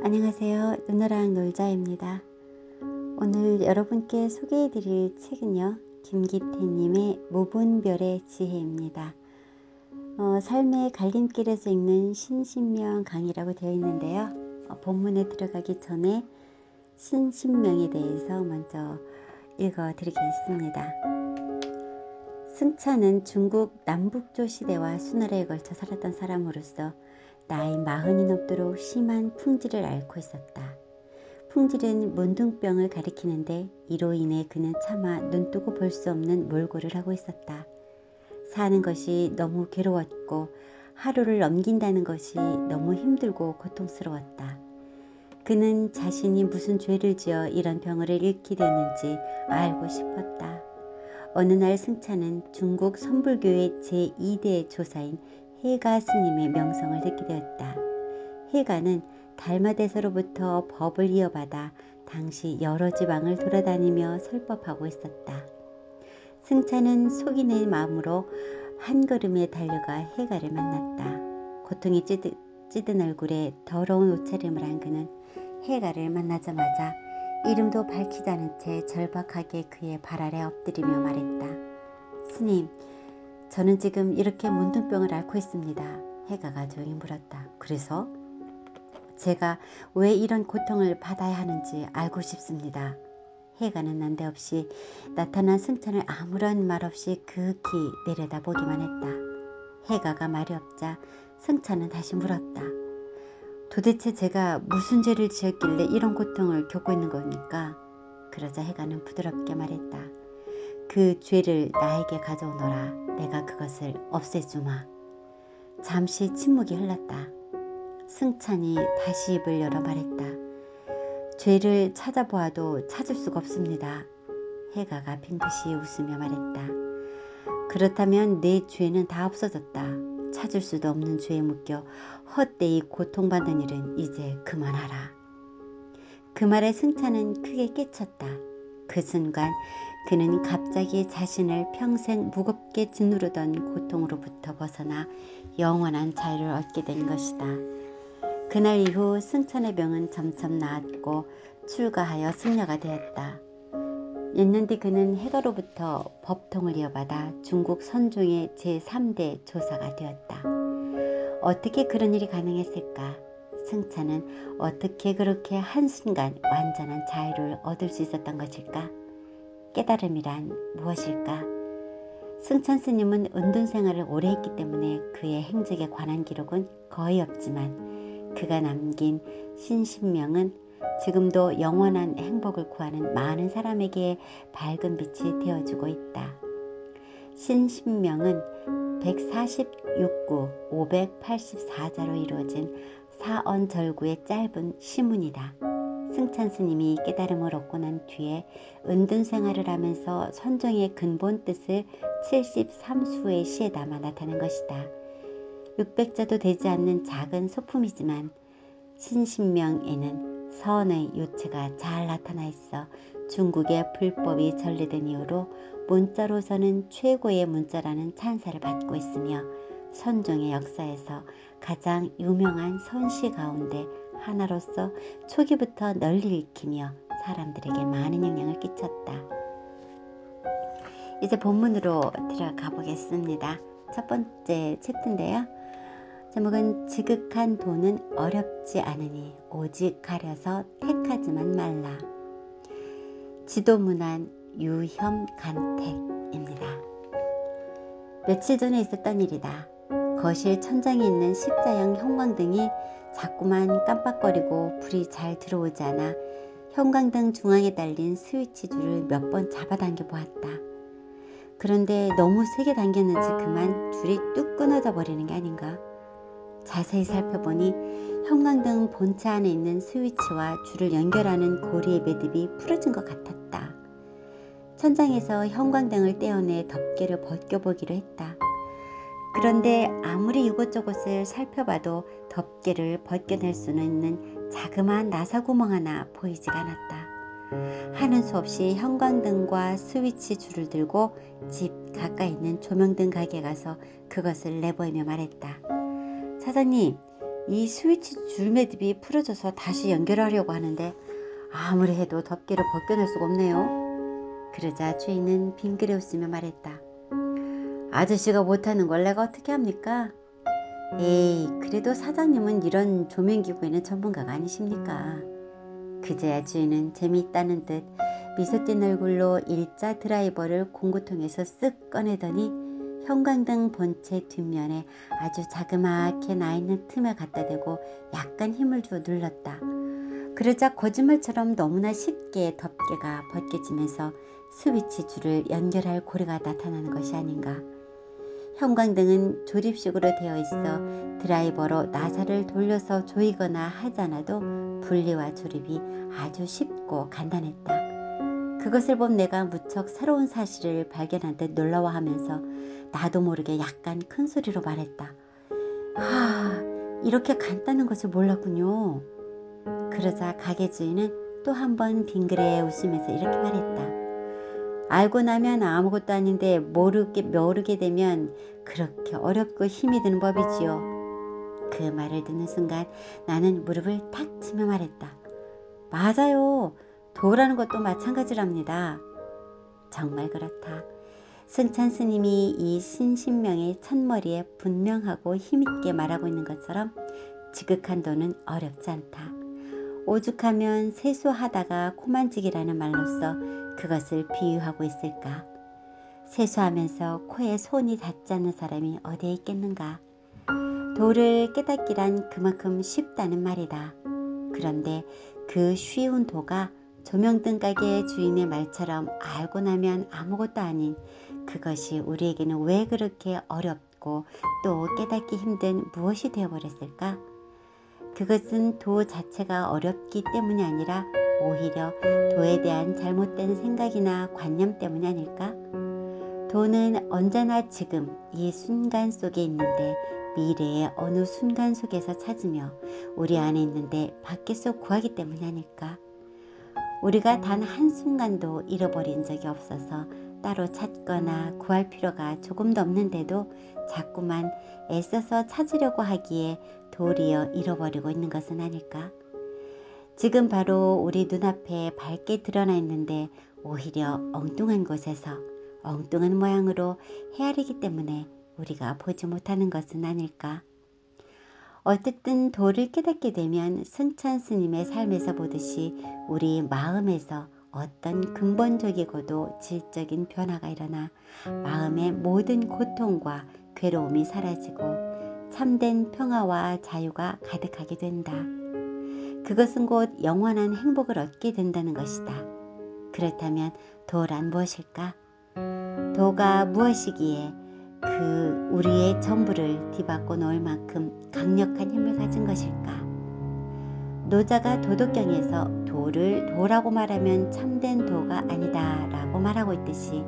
안녕하세요. 누나랑 놀자입니다. 오늘 여러분께 소개해드릴 책은요, 김기태님의 무분별의 지혜입니다. 삶의 갈림길에서 읽는 신신명 강의라고 되어 있는데요. 본문에 들어가기 전에 신신명에 대해서 먼저 읽어드리겠습니다. 승찬은 중국 남북조 시대와 수나라에 걸쳐 살았던 사람으로서 나이 40이 넘도록 심한 풍지를 앓고 있었다. 풍질은 문둥병을 가리키는데 이로 인해 그는 차마 눈뜨고 볼 수 없는 몰골을 하고 있었다. 사는 것이 너무 괴로웠고 하루를 넘긴다는 것이 너무 힘들고 고통스러웠다. 그는 자신이 무슨 죄를 지어 이런 병을 잃게 됐는지 알고 싶었다. 어느 날 승찬은 중국 선불교의 제2대 조사인 해가 스님의 명성을 듣게 되었다. 해가는 달마대서로부터 법을 이어받아 당시 여러 지방을 돌아다니며 설법하고 있었다. 승찬은 속이는 마음으로 한 걸음에 달려가 해가를 만났다. 고통이 찌든 얼굴에 더러운 옷차림을 한 그는 해가를 만나자마자 이름도 밝히지 않은 채 절박하게 그의 발 아래 엎드리며 말했다. 스님, 저는 지금 이렇게 문둥병을 앓고 있습니다. 해가가 조용히 물었다. 그래서? 제가 왜 이런 고통을 받아야 하는지 알고 싶습니다. 해가는 난데없이 나타난 승찬을 아무런 말 없이 극히 내려다보기만 했다. 해가가 말이 없자 승찬은 다시 물었다. 도대체 제가 무슨 죄를 지었길래 이런 고통을 겪고 있는 겁니까? 그러자 해가는 부드럽게 말했다. 그 죄를 나에게 가져오너라. 내가 그것을 없애주마. 잠시 침묵이 흘렀다. 승찬이 다시 입을 열어 말했다. 죄를 찾아보아도 찾을 수가 없습니다. 해가가 빙긋이 웃으며 말했다. 그렇다면 내 죄는 다 없어졌다. 찾을 수도 없는 죄에 묶여 헛되이 고통받는 일은 이제 그만하라. 그 말에 승찬은 크게 깨쳤다. 그 순간 그는 갑자기 자신을 평생 무겁게 짓누르던 고통으로부터 벗어나 영원한 자유를 얻게 된 것이다. 그날 이후 승찬의 병은 점점 나았고 출가하여 승려가 되었다. 몇 년 뒤 그는 해가로부터 법통을 이어받아 중국 선종의 제3대 조사가 되었다. 어떻게 그런 일이 가능했을까? 승찬은 어떻게 그렇게 한순간 완전한 자유를 얻을 수 있었던 것일까? 깨달음이란 무엇일까? 승찬 스님은 은둔 생활을 오래 했기 때문에 그의 행적에 관한 기록은 거의 없지만 그가 남긴 신신명은 지금도 영원한 행복을 구하는 많은 사람에게 밝은 빛이 되어주고 있다. 신신명은 146구 584자로 이루어진 사언절구의 짧은 시문이다. 승찬 스님이 깨달음을 얻고 난 뒤에 은둔 생활을 하면서 선종의 근본 뜻을 73수의 시에 담아 나타낸 것이다. 600자도 되지 않는 작은 소품이지만 신신명에는 선의 요체가 잘 나타나 있어 중국의 불법이 전래된 이후로 문자로서는 최고의 문자라는 찬사를 받고 있으며 선종의 역사에서 가장 유명한 선시 가운데 하나로서 초기부터 널리 읽히며 사람들에게 많은 영향을 끼쳤다. 이제 본문으로 들어가 보겠습니다. 첫 번째 챕터인데요. 제목은 지극한 도는 어렵지 않으니 오직 가려서 택하지만 말라. 지도문안 유혐간택입니다. 며칠 전에 있었던 일이다. 거실 천장에 있는 십자형 형광등이 자꾸만 깜빡거리고 불이 잘 들어오지 않아 형광등 중앙에 달린 스위치 줄을 몇 번 잡아당겨 보았다. 그런데 너무 세게 당겼는지 그만 줄이 뚝 끊어져 버리는 게 아닌가. 자세히 살펴보니 형광등 본체 안에 있는 스위치와 줄을 연결하는 고리의 매듭이 풀어진 것 같았다. 천장에서 형광등을 떼어내 덮개를 벗겨보기로 했다. 그런데 아무리 이곳저곳을 살펴봐도 덮개를 벗겨낼 수는 있는 자그마한 나사구멍 하나 보이지가 않았다. 하는 수 없이 형광등과 스위치 줄을 들고 집 가까이 있는 조명등 가게에 가서 그것을 내보이며 말했다. 사장님, 이 스위치 줄 매듭이 풀어져서 다시 연결하려고 하는데 아무리 해도 덮개를 벗겨낼 수가 없네요. 그러자 주인은 빙그레 웃으며 말했다. 아저씨가 못하는 걸 내가 어떻게 합니까? 에이, 그래도 사장님은 이런 조명기구에는 전문가가 아니십니까? 그제야 주인은 재미있다는 듯 미소 띤 얼굴로 일자 드라이버를 공구통에서 쓱 꺼내더니 형광등 본체 뒷면에 아주 자그맣게 나있는 틈에 갖다 대고 약간 힘을 주어 눌렀다. 그러자 거짓말처럼 너무나 쉽게 덮개가 벗겨지면서 스위치 줄을 연결할 고리가 나타나는 것이 아닌가. 형광등은 조립식으로 되어 있어 드라이버로 나사를 돌려서 조이거나 하지 않아도 분리와 조립이 아주 쉽고 간단했다. 그것을 본 내가 무척 새로운 사실을 발견한 듯 놀라워하면서 나도 모르게 약간 큰 소리로 말했다. 이렇게 간단한 것을 몰랐군요. 그러자 가게 주인은 또 한 번 빙그레 웃으면서 이렇게 말했다. 알고 나면 아무것도 아닌데 모르게 되면 그렇게 어렵고 힘이 드는 법이지요. 그 말을 듣는 순간 나는 무릎을 탁 치며 말했다. 맞아요. 도라는 것도 마찬가지랍니다. 정말 그렇다. 승찬 스님이 이 신신명의 첫머리에 분명하고 힘있게 말하고 있는 것처럼 지극한 도는 어렵지 않다. 오죽하면 세수하다가 코만지기라는 말로써 그것을 비유하고 있을까. 세수하면서 코에 손이 닿지 않는 사람이 어디에 있겠는가. 도를 깨닫기란 그만큼 쉽다는 말이다. 그런데 그 쉬운 도가 조명등 가게 주인의 말처럼 알고 나면 아무것도 아닌 그것이 우리에게는 왜 그렇게 어렵고 또 깨닫기 힘든 무엇이 되어버렸을까? 그것은 도 자체가 어렵기 때문이 아니라 오히려 도에 대한 잘못된 생각이나 관념 때문이 아닐까? 도는 언제나 지금 이 순간 속에 있는데 미래의 어느 순간 속에서 찾으며 우리 안에 있는데 밖에서 구하기 때문이 아닐까? 우리가 단 한순간도 잃어버린 적이 없어서 따로 찾거나 구할 필요가 조금도 없는데도 자꾸만 애써서 찾으려고 하기에 도리어 잃어버리고 있는 것은 아닐까? 지금 바로 우리 눈앞에 밝게 드러나 있는데 오히려 엉뚱한 곳에서 엉뚱한 모양으로 헤아리기 때문에 우리가 보지 못하는 것은 아닐까? 어쨌든 도를 깨닫게 되면 승찬 스님의 삶에서 보듯이 우리 마음에서 어떤 근본적이고도 질적인 변화가 일어나 마음의 모든 고통과 괴로움이 사라지고 참된 평화와 자유가 가득하게 된다. 그것은 곧 영원한 행복을 얻게 된다는 것이다. 그렇다면 도란 무엇일까? 도가 무엇이기에 그 우리의 전부를 뒤바꿔 놓을 만큼 강력한 힘을 가진 것일까? 노자가 도덕경에서 도를 도라고 말하면 참된 도가 아니다 라고 말하고 있듯이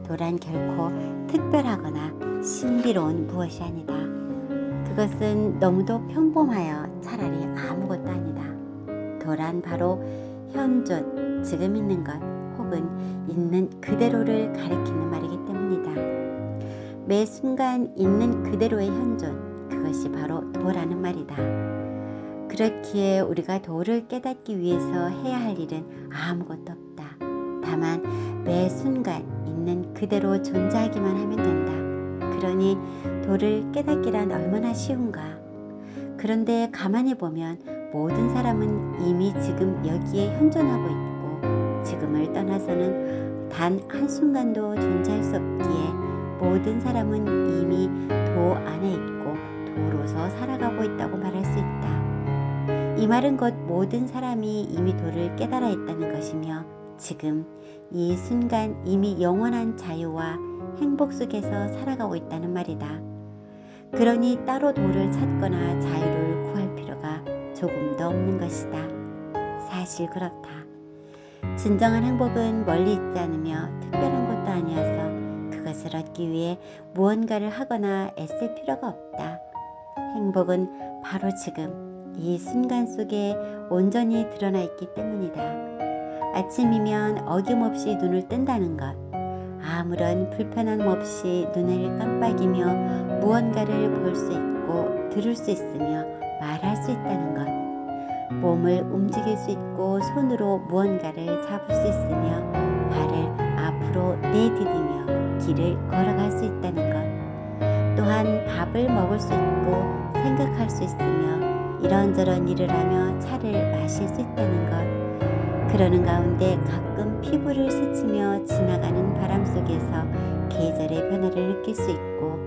도란 결코 특별하거나 신비로운 무엇이 아니다. 그것은 너무도 평범하여 차라리 아무것도 아니다. 도란 바로 현존, 지금 있는 것 혹은 있는 그대로를 가리키는 말이기 때문이다. 매 순간 있는 그대로의 현존, 그것이 바로 도라는 말이다. 그렇기에 우리가 도를 깨닫기 위해서 해야 할 일은 아무것도 없다. 다만 매 순간 있는 그대로 존재하기만 하면 된다. 그러니 도를 깨닫기란 얼마나 쉬운가. 그런데 가만히 보면 모든 사람은 이미 지금 여기에 현존하고 있고 지금을 떠나서는 단 한순간도 존재할 수 없기에 모든 사람은 이미 도 안에 있고 도로서 살아가고 있다고 말할 수 있다. 이 말은 곧 모든 사람이 이미 도를 깨달아 있다는 것이며 지금 이 순간 이미 영원한 자유와 행복 속에서 살아가고 있다는 말이다. 그러니 따로 도를 찾거나 자유를 구할 필요가 조금도 없는 것이다. 사실 그렇다. 진정한 행복은 멀리 있지 않으며 특별한 것도 아니어서 그것을 얻기 위해 무언가를 하거나 애쓸 필요가 없다. 행복은 바로 지금 이 순간 속에 온전히 드러나 있기 때문이다. 아침이면 어김없이 눈을 뜬다는 것, 아무런 불편함 없이 눈을 깜빡이며 무언가를 볼 수 있고 들을 수 있으며 말할 수 있다는 것, 몸을 움직일 수 있고 손으로 무언가를 잡을 수 있으며 발을 앞으로 내디디며 길을 걸어갈 수 있다는 것, 또한 밥을 먹을 수 있고 생각할 수 있으며 이런저런 일을 하며 차를 마실 수 있다는 것, 그러는 가운데 가끔 피부를 스치며 지나가는 바람 속에서 계절의 변화를 느낄 수 있고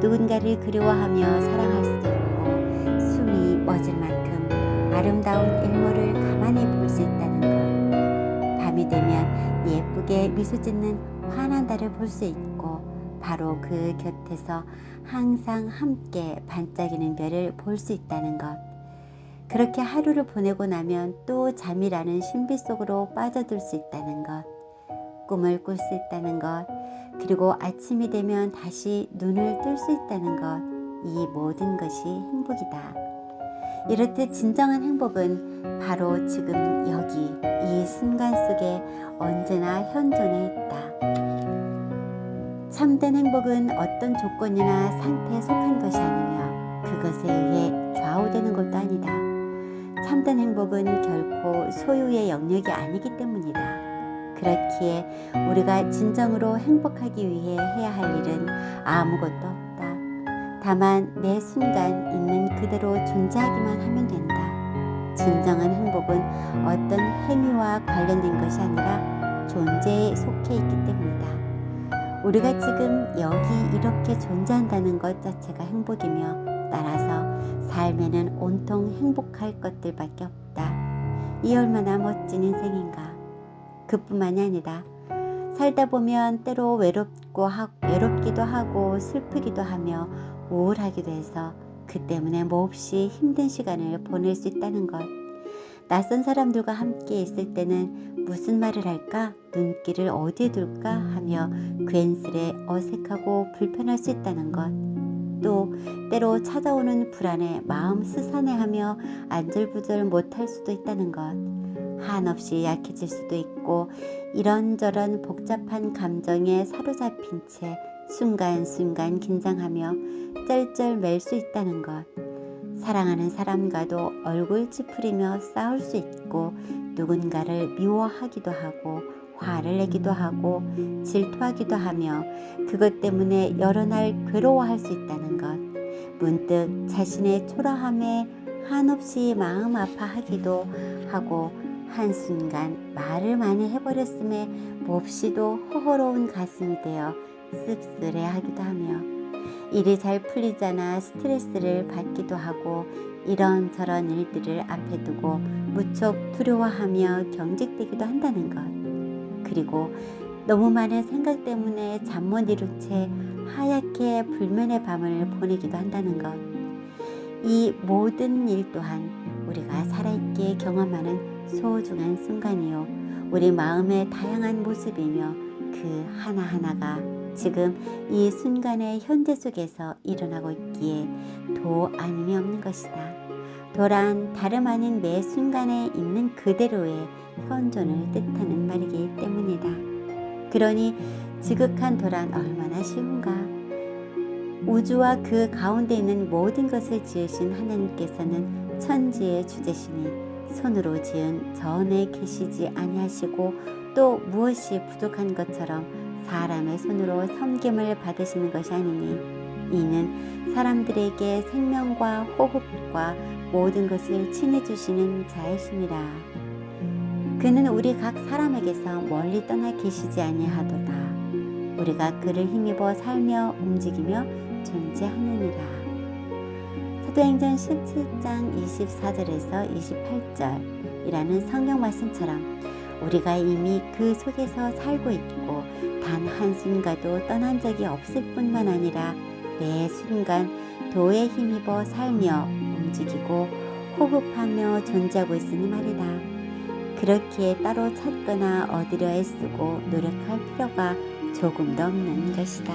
누군가를 그리워하며 사랑할 수도 있고 숨이 멎을 만큼 아름다운 일몰을 가만히 볼 수 있다는 것, 밤이 되면 예쁘게 미소 짓는 환한 달을 볼 수 있고 바로 그 곁에서 항상 함께 반짝이는 별을 볼 수 있다는 것, 그렇게 하루를 보내고 나면 또 잠이라는 신비 속으로 빠져들 수 있다는 것, 꿈을 꿀 수 있다는 것, 그리고 아침이 되면 다시 눈을 뜰 수 있다는 것, 이 모든 것이 행복이다. 이렇듯 진정한 행복은 바로 지금 여기 이 순간 속에 언제나 현존해 있다. 참된 행복은 어떤 조건이나 상태에 속한 것이 아니며 그것에 의해 좌우되는 것도 아니다. 참된 행복은 결코 소유의 영역이 아니기 때문이다. 그렇기에 우리가 진정으로 행복하기 위해 해야 할 일은 아무것도 없다. 다만 매 순간 있는 그대로 존재하기만 하면 된다. 진정한 행복은 어떤 행위와 관련된 것이 아니라 존재에 속해 있기 때문이다. 우리가 지금 여기 이렇게 존재한다는 것 자체가 행복이며 따라서 삶에는 온통 행복할 것들밖에 없다. 이 얼마나 멋진 인생인가. 그뿐만이 아니다. 살다 보면 때로 외롭기도 하고 슬프기도 하며 우울하기도 해서 그 때문에 몹시 힘든 시간을 보낼 수 있다는 것. 낯선 사람들과 함께 있을 때는 무슨 말을 할까, 눈길을 어디에 둘까 하며 괜스레 어색하고 불편할 수 있다는 것. 또 때로 찾아오는 불안에 마음 스산해하며 안절부절 못할 수도 있다는 것. 한없이 약해질 수도 있고 이런저런 복잡한 감정에 사로잡힌 채 순간순간 긴장하며 쩔쩔맬 수 있다는 것. 사랑하는 사람과도 얼굴 찌푸리며 싸울 수 있고 누군가를 미워하기도 하고 화를 내기도 하고 질투하기도 하며 그것 때문에 여러 날 괴로워할 수 있다는 것. 문득 자신의 초라함에 한없이 마음 아파하기도 하고 한순간 말을 많이 해버렸음에 몹시도 허허로운 가슴이 되어 씁쓸해하기도 하며 일이 잘 풀리자나 스트레스를 받기도 하고 이런저런 일들을 앞에 두고 무척 두려워하며 경직되기도 한다는 것. 그리고 너무 많은 생각 때문에 잠 못 이룬 채 하얗게 불면의 밤을 보내기도 한다는 것. 이 모든 일 또한 우리가 살아있게 경험하는 소중한 순간이요 우리 마음의 다양한 모습이며 그 하나하나가 지금 이 순간의 현재 속에서 일어나고 있기에 도 아님이 없는 것이다. 도란 다름 아닌 매 순간에 있는 그대로의 현존을 뜻하는 말이기 때문이다. 그러니 지극한 도란 얼마나 쉬운가. 우주와 그 가운데 있는 모든 것을 지으신 하나님께서는 천지의 주제시니 손으로 지은 전에 계시지 아니하시고 또 무엇이 부족한 것처럼 사람의 손으로 섬김을 받으시는 것이 아니니 이는 사람들에게 생명과 호흡과 모든 것을 친히 주시는 자이심이라. 그는 우리 각 사람에게서 멀리 떠나 계시지 아니하도다. 우리가 그를 힘입어 살며 움직이며 존재하느니라. 사도행전 17장 24절에서 28절이라는 성경 말씀처럼 우리가 이미 그 속에서 살고 있고 단 한순간도 떠난 적이 없을 뿐만 아니라 매 순간 도에 힘입어 살며 움직이고 호흡하며 존재하고 있으니 말이다. 그렇기에 따로 찾거나 얻으려 애쓰고 노력할 필요가 조금도 없는 것이다.